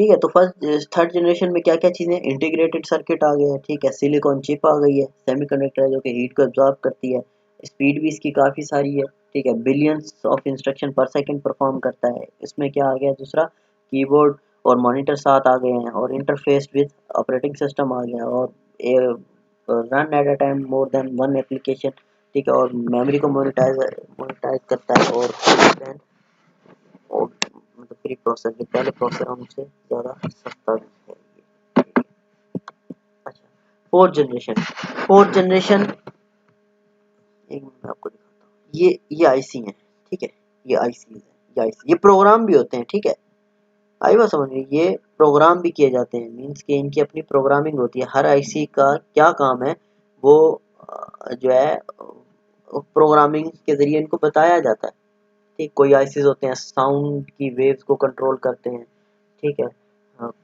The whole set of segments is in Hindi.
ठीक है। तो फर्स्ट थर्ड जनरेशन में क्या क्या चीज़ें, इंटीग्रेटेड सर्किट आ गया है, ठीक है, सिलिकॉन चिप आ गई है, सेमीकंडक्टर है जो कि हीट को एब्जॉर्ब करती है, स्पीड भी इसकी काफ़ी सारी है, ठीक है, बिलियंस ऑफ इंस्ट्रक्शन पर सेकंड परफॉर्म करता है। इसमें क्या आ गया दूसरा, कीबोर्ड और मॉनिटर साथ आ गए हैं, और इंटरफेस विद ऑपरेटिंग सिस्टम आ गया, और run at a time more than one application, ठीक है, और मेमोरी को मोनेटाइज करता है, और मतलब प्री प्रोसेसर के पहले प्रोसेसर हमसे ज़्यादा सस्ता भी है ये। अच्छा, फोर्थ जनरेशन एक मिनट में आपको दिखाता हूँ। ये आईसी है, ठीक है, ये आईसी है, ये प्रोग्राम भी होते हैं, ठीक है, आई बात समझ में, ये प्रोग्राम भी किए जाते हैं, मीन्स कि इनकी अपनी प्रोग्रामिंग होती है। हर आईसी का क्या काम है वो जो है प्रोग्रामिंग के जरिए इनको बताया जाता है। ठीक, कोई आईसीज होते हैं साउंड की वेव्स को कंट्रोल करते हैं, ठीक है,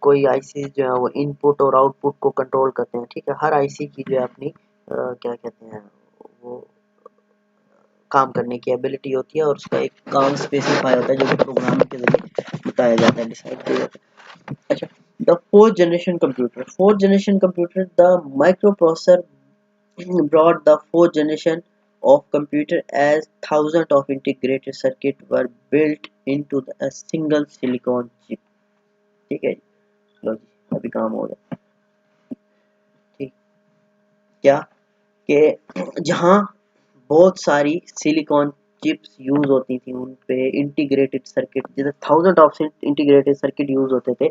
कोई आईसी जो है वो इनपुट और आउटपुट को कंट्रोल करते हैं, ठीक है। हर आईसी की जो है अपनी क्या कहते हैं वो काम करने की एबिलिटी होती है, और उसका एक काम स्पेसिफाई होता है जो कि प्रोग्राम के जरिए बताया जाता है, डिसाइड किया जाता है। अच्छा, the fourth generation computer, the micro processor brought the fourth generation of computer as thousands of integrated circuits were built into a single silicon chip। ठीक है, लो जी अभी काम हो गया। ठीक, क्या कि जहाँ बहुत सारी सिलिकॉन चिप्स यूज होती थी, उन पे इंटीग्रेटेड सर्किट, जैसे thousand of integrated circuit use होते थे,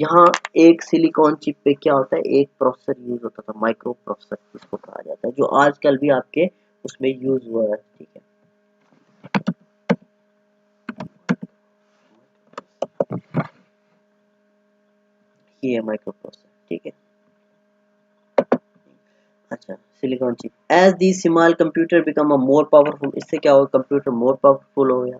यहाँ एक सिलिकॉन चिप पे क्या होता है, एक प्रोसेसर यूज होता था, माइक्रो प्रोसेसर जिसको कहा जाता है, जो आजकल भी आपके उसमें यूज हुआ है, ठीक है। ये है माइक्रो प्रोसेसर, ठीक है। अच्छा, silicon chip, as the small computer become a more powerful, इससे क्या होगा, कंप्यूटर मोर पावरफुल हो गया।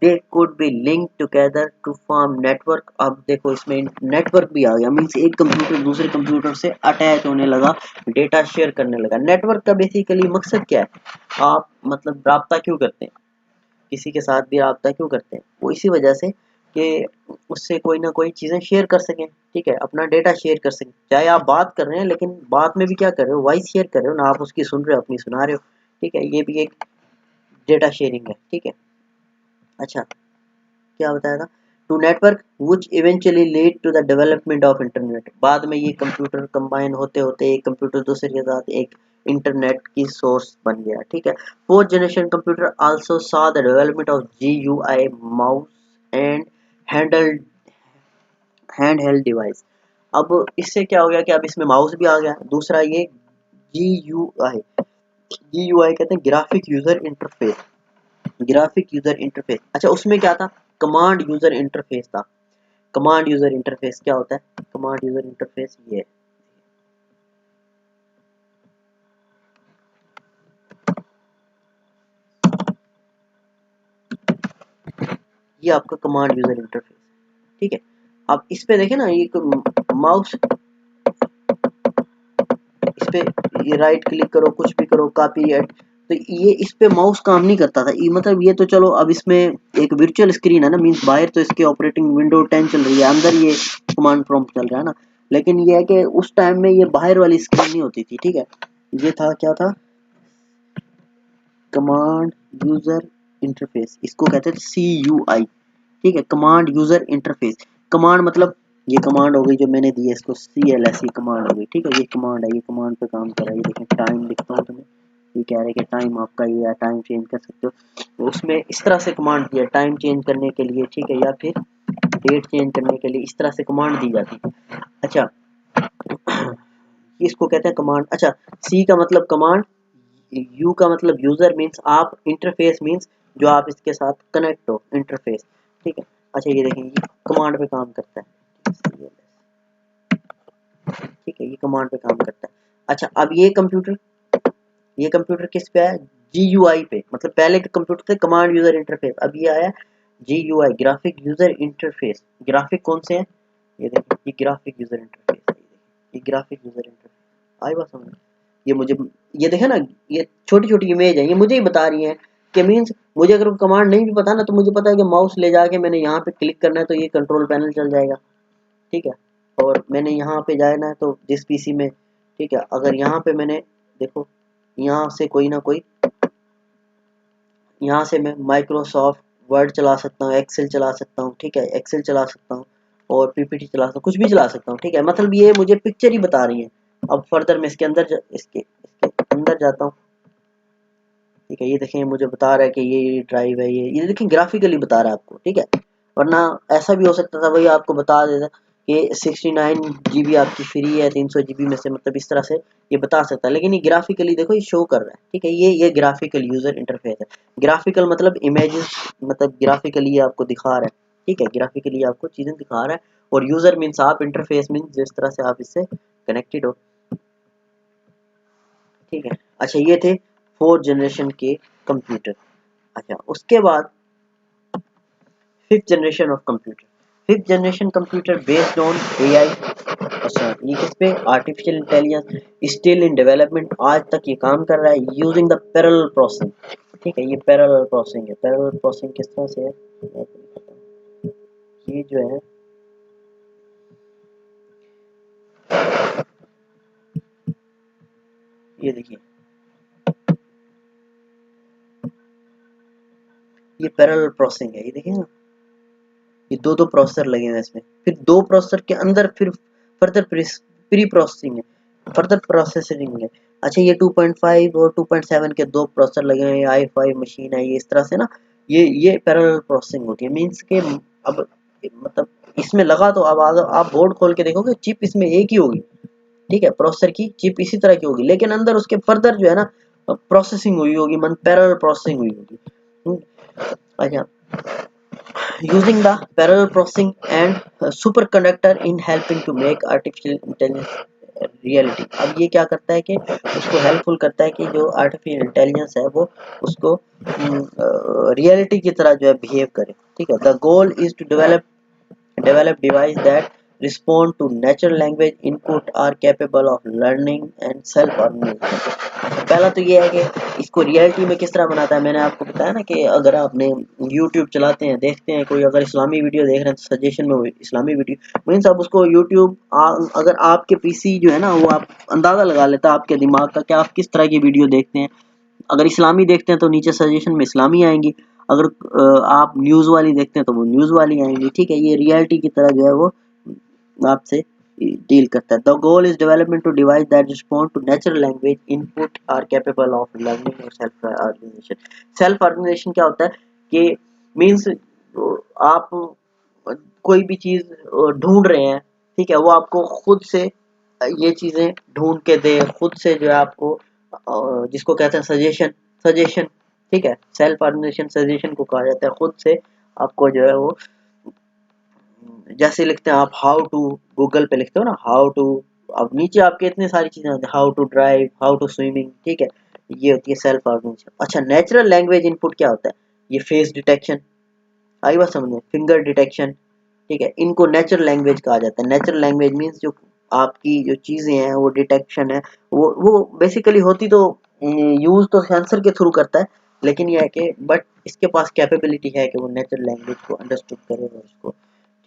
They could be link together to form network. अब देखो इसमें नेटवर्क भी आ गया, मीन्स एक कंप्यूटर दूसरे कंप्यूटर से अटैच होने लगा, डेटा शेयर करने लगा। नेटवर्क का बेसिकली मकसद क्या है, आप मतलब राब्ता क्यों करते हैं, किसी के साथ भी राब्ता क्यों करते हैं, वो इसी वजह से कि उससे कोई ना कोई चीज़ें शेयर कर सकें, ठीक है, अपना डेटा शेयर कर सकें। चाहे आप बात कर रहे हैं लेकिन बात में भी क्या कर रहे हो, वॉइस शेयर कर रहे हो ना, आप उसकी सुन रहे हो अपनी सुना रहे हो, ठीक है, ये भी एक डेटा शेयरिंग है, ठीक है। अच्छा, क्या बताया था, to network which eventually lead to the development of internet. बाद में ये कंप्यूटर कंबाइन होते होते एक कंप्यूटर दूसरे के साथ एक इंटरनेट की सोर्स बन गया, ठीक है। Fourth generation computer also saw the development of GUI mouse and handle hand held device. अब इससे क्या हो गया कि अब इसमें माउस भी आ गया। दूसरा ये जीयूआई, जीयूआई कहते हैं graphic user interface, graphic user interface. अच्छा, उसमें क्या था, कमांड यूजर इंटरफेस था। कमांड यूजर इंटरफेस क्या होता है, कमांड यूजर इंटरफेस ये आपका कमांड यूजर इंटरफेस, ठीक है। अब इस पे देखें ना, ये माउस, इस पे ये राइट क्लिक करो, कुछ भी करो, कॉपी एड, तो ये इस पे माउस काम नहीं करता था। ये मतलब ये तो चलो अब इसमें एक वर्चुअल स्क्रीन है ना, मींस बाहर तो इसके ऑपरेटिंग विंडो 10 चल रही है, अंदर ये कमांड प्रॉम्प्ट चल रहा है ना, लेकिन ये है कि उस टाइम में ये बाहर वाली स्क्रीन नहीं होती थी, ठीक है। ये था, क्या था, कमांड यूजर इंटरफेस, इसको कहते थे CUI, ठीक है, कमांड यूजर इंटरफेस। कमांड मतलब ये कमांड हो गई जो मैंने दी है, इसको CLS कमांड हो गई, ठीक है, ये कमांड है, ये कमांड पे काम कर रहा है। ये देखें, टाइम लिखता हूँ तुम्हें, ये कह रहे हैं कि टाइम आपका ये है, टाइम चेंज कर सकते हो, तो उसमें इस तरह से कमांड दिया, टाइम चेंज करने के लिए, ठीक है, या फिर डेट चेंज करने के लिए, इस तरह से कमांड दी जाती है। अच्छा, इसको कहते हैं कमांड। अच्छा, C का मतलब कमांड, यू का मतलब यूजर, मीन्स आप, इंटरफेस मीन्स जो आप इसके साथ कनेक्ट हो, इंटरफेस, ठीक है। अच्छा, ये देखें, ये कमांड पे काम करता है, ठीक है, ये कमांड पे काम करता है। अच्छा, अब ये कंप्यूटर किस पे है, GUI पे, मतलब पहले के कंप्यूटर थे कमांड यूजर इंटरफेस, अब ये आया GUI, graphic user interface. Graphic कौन से हैं, ये देखिए, ये ग्राफिक यूजर इंटरफेस, ये ग्राफिक यूजर इंटरफेस, आई बात समझ, ये मुझे, ये देखे ना, ये छोटी छोटी इमेज है, ये मुझे ही बता रही है कि मीन्स मुझे अगर कमांड नहीं भी पता ना, तो मुझे पता है कि माउस ले जाके मैंने यहाँ पे क्लिक करना है तो ये कंट्रोल पैनल चल जाएगा, ठीक है। और मैंने यहाँ पे जाना है तो जिस पीसी में, ठीक है, अगर यहाँ पे मैंने देखो यहाँ से कोई ना कोई, यहाँ से मैं माइक्रोसॉफ्ट वर्ड चला सकता हूँ, एक्सेल चला सकता हूँ, ठीक है, एक्सेल चला सकता हूँ और पीपीटी चला सकता हूँ, कुछ भी चला सकता हूँ, ठीक है। मतलब ये मुझे पिक्चर ही बता रही है। अब फर्दर मैं इसके अंदर इसके अंदर जाता हूँ, ठीक है। ये देखें मुझे बता रहा है कि ये ड्राइव है, ये देखें ग्राफिकली बता रहा है आपको, ठीक है। वरना ऐसा भी हो सकता था भाई आपको बता देता कि 69 GB आपकी फ्री है 300 GB में से, मतलब इस तरह से ये बता सकता है, लेकिन ये ग्राफिकली देखो ये शो कर रहा है, ठीक है। ये ग्राफिकल यूजर इंटरफेस है। ग्राफिकल मतलब इमेजेस, मतलब ग्राफिकली आपको दिखा रहा है, ठीक है, ग्राफिकली आपको चीजें दिखा रहा है। और यूजर मीन्स आप, इंटरफेस मीन्स जिस तरह से आप इससे कनेक्टेड हो, ठीक है। अच्छा ये थे 4th जनरेशन के कंप्यूटर। अच्छा उसके बाद 5th generation of computer. 5th generation computer based on AI. अच्छा ये किस पे, artificial intelligence still in development, आज तक ये काम कर रहा है यूजिंग द पैरेलल प्रोसेसिंग, ठीक है। ये पैरेलल प्रोसेसिंग है। पैरेलल प्रोसेसिंग किस तरह से है, ये जो है ये देखिए, ये पैरेलल प्रोसेसिंग है, ये देखिए ना, ये दो प्रोसेसर लगे हुए हैं इसमें, फिर दो प्रोसेसर के अंदर फिर फर्दर प्री प्रोसेसिंग है, फर्दर प्रोसेसिंग है। अच्छा ये 2.5 और 2.7 के दो प्रोसेसर लगे हुए हैं, i5 मशीन है ये, इस तरह से ना ये पैरेलल प्रोसेसिंग होती है। मींस के अब मतलब इसमें लगा तो अब अगर आप बोर्ड खोल के देखोगे चिप इसमें एक ही होगी, ठीक है, प्रोसेसर की चिप इसी तरह की होगी, लेकिन अंदर उसके फर्दर जो है ना प्रोसेसिंग हुई होगी, मन पैरेलल प्रोसेसिंग हुई होगी। अच्छा using the parallel processing and superconductor in helping to make artificial intelligence reality. अब ये क्या करता है कि उसको हेल्पफुल करता है कि जो आर्टिफिशियल इंटेलिजेंस है वो उसको रियलिटी की तरह जो है बिहेव करे, ठीक है। The goal is to develop device that respond to natural language input, are capable of learning and self organization। पहला तो ये है कि इसको रियलिटी में किस तरह बनाता है। मैंने आपको बताया ना कि अगर आपने YouTube चलाते हैं, देखते हैं कोई अगर इस्लामी वीडियो देख रहे हैं तो सजेशन में इस्लामी वीडियो मीन्स आप उसको YouTube अगर आपके पीसी जो है ना वो आप अंदाजा लगा लेता है आपके दिमाग का कि आप किस तरह की वीडियो देखते हैं। अगर इस्लामी देखते हैं तो नीचे सजेशन में इस्लामी आएंगी, अगर आप न्यूज़ वाली देखते हैं तो वो न्यूज़ वाली आएंगी, ठीक है। ये रियलिटी की तरह जो है वो आपसे डील करता है। The goal is development to device that respond to natural language input, are capable of learning और सेल्फ ऑर्गेनाइजेशन। सेल्फ ऑर्गेनाइजेशन क्या होता है कि मीन्स आप कोई भी चीज ढूंढ रहे हैं, ठीक है, वो आपको खुद से ये चीजें ढूंढ के दे, खुद से जो है आपको जिसको कहते हैं सजेशन, सजेशन, ठीक है। सेल्फ ऑर्गेनाइजेशन सजेशन को कहा जाता है। खुद से आपको जो है वो जैसे लिखते हैं आप हाउ टू, गूगल पे लिखते हो ना हाउ टू, अब नीचे आपके इतने सारी चीजें आती हैं, how to drive, how to swimming, ठीक है। ये होती है सेल्फ ऑर्गेनाइजेशन। अच्छा नेचुरल लैंग्वेज इनपुट क्या होता है, ये फेस डिटेक्शन, आई बात समझ में, फिंगर डिटेक्शन, ठीक है, इनको नेचुरल लैंग्वेज कहा जाता है। नेचुरल लैंग्वेज मीन्स जो आपकी जो चीजें हैं वो डिटेक्शन है, वो बेसिकली होती तो यूज तो सेंसर के थ्रू करता है, लेकिन ये है कि बट इसके पास कैपेबिलिटी है कि वो नेचुरल लैंग्वेज को अंडरस्टूड करे और उसको,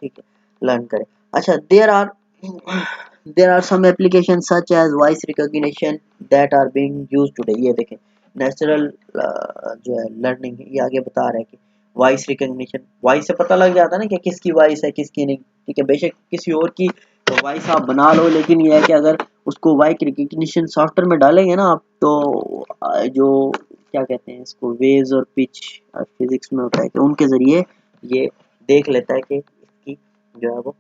ठीक है, लर्न करे। अच्छा there are some application such as voice recognition that are being used today. ये देखें नेचुरल जो है लर्निंग, ये आगे बता रहा है कि वॉइस रिकॉग्निशन, वॉइस से पता लग जाता है ना कि किसकी वॉइस है किसकी नहीं, ठीक है। बेशक किसी और की वॉइस आप बना लो, लेकिन ये है कि अगर उसको वॉइस रिकॉग्निशन सॉफ्टवेयर में डालेंगे ना आप तो जो क्या कहते हैं इसको, वेव्स और पिच फिजिक्स में होता है कि उनके जरिए ये देख लेता है कि इसकी जो है वो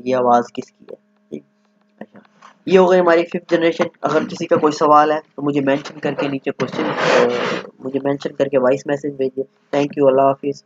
ये आवाज़ किसकी है, ठीक। अच्छा ये हो गई हमारी 5th जनरेशन। अगर किसी का कोई सवाल है तो मुझे मेंशन करके नीचे क्वेश्चन मुझे मेंशन करके वॉइस मैसेज भेजिए। थैंक यू, अल्लाह हाफिज़।